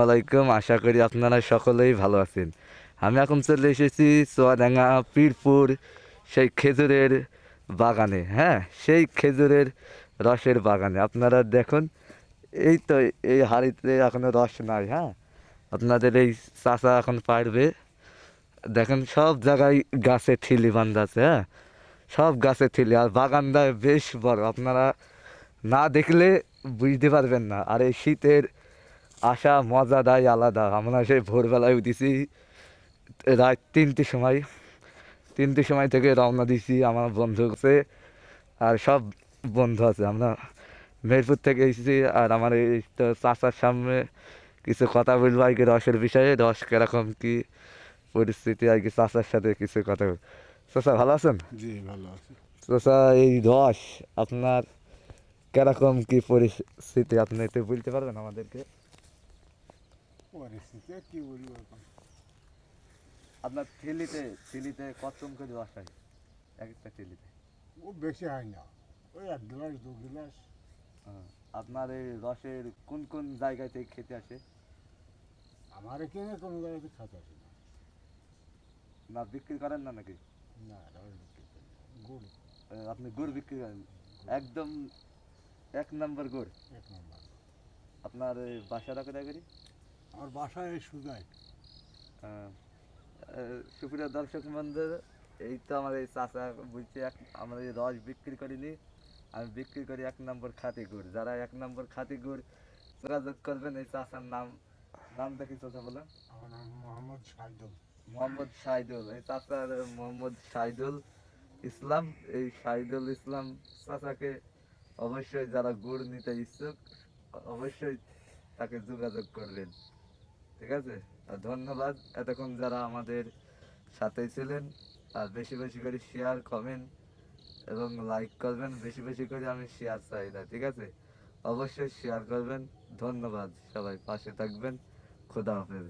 ওয়ালাইকুম, আশা করি আপনারা সকলেই ভালো আছেন। আমি এখন চলে এসেছি চুয়াডাঙ্গা পীরপুর, সেই খেজুরের বাগানে। হ্যাঁ, সেই খেজুরের রসের বাগানে আপনারা দেখুন। এই তো, এই হাঁড়িতে এখনো রস নাই। হ্যাঁ, আপনাদের এই চাচা এখন পারবে। দেখেন সব জায়গায় গাছে ঠিলি বান্ধা আছে। হ্যাঁ, সব গাছে ঠিলি, আর বাগানটা বেশ বড়। আপনারা না দেখলে বুঝতে পারবেন না। আর এই শীতের আসা মজাটাই আলাদা। আমরা সেই ভোরবেলায় উঠেছি রাত 3টের সময় থেকে রওনা দিছি আমার বন্ধু আছে, আর সব বন্ধু আছে। আমরা মেহেরপুর থেকে এসেছি। আর আমার এই তো চাচার সামনে কিছু কথা বলবো আর কি রসের বিষয়ে। রস কিরকম কি পরিস্থিতি আর কি, চাচার সাথে কিছু কথা বলবো। চাচা ভালো আছেন? জি ভালো আছি। চাচা, এই রস আপনার কিরকম কি পরিস্থিতি আপনি একটু বলতে পারবেন আমাদেরকে? পরিস্থিতি কি বলবো এখন? আপনার থিলিতে কতক্ষণ করে রস হয় এক একটা থিলিতে? ও বেশি হয় না, ওই 1 গ্লাস 2 গ্লাস। হ্যাঁ। আপনার এই রসের কোন কোন জায়গায় থেকে খেতে আসে? আমার এখানে কোনো জায়গাতে খাতে আসে না। না বিক্রি করেন না নাকি? না রস বিক্রি করি না। গুড়, আপনি গুড় বিক্রি করেন? গুড় একদম 1 নম্বর গুড়। 1 নম্বর। আপনার এই বাসাটা কোথায় করি? আমার বাসায় এই সুজাই। সুপ্রিয় দর্শক বন্ধু, এই তো আমার এই চাচা বলছে আমরা এই রস বিক্রি করিনি, আমি বিক্রি করি 1 নম্বর খাঁটি গুড়। যারা 1 নম্বর খাঁটি গুড় যোগাযোগ করবেন, এই চাচার নামটা কি চাচা বলেন? আমার নাম মোহাম্মদ সাইদুল। মোহাম্মদ শাহিদুল। এই চাচার মোহাম্মদ শাহিদুল ইসলাম। এই শাহিদুল ইসলাম চাচাকে অবশ্যই যারা গুড় নিতে ইচ্ছুক অবশ্যই তাকে যোগাযোগ করবেন। ঠিক আছে? আর ধন্যবাদ এতক্ষণ যারা আমাদের সাথে ছিলেন। আর বেশি বেশি করে শেয়ার, কমেন্ট এবং লাইক করবেন। বেশি বেশি করে আমি শেয়ার চাই না, ঠিক আছে? অবশ্যই শেয়ার করবেন। ধন্যবাদ, সবাই পাশে থাকবেন। খোদা হাফেজ।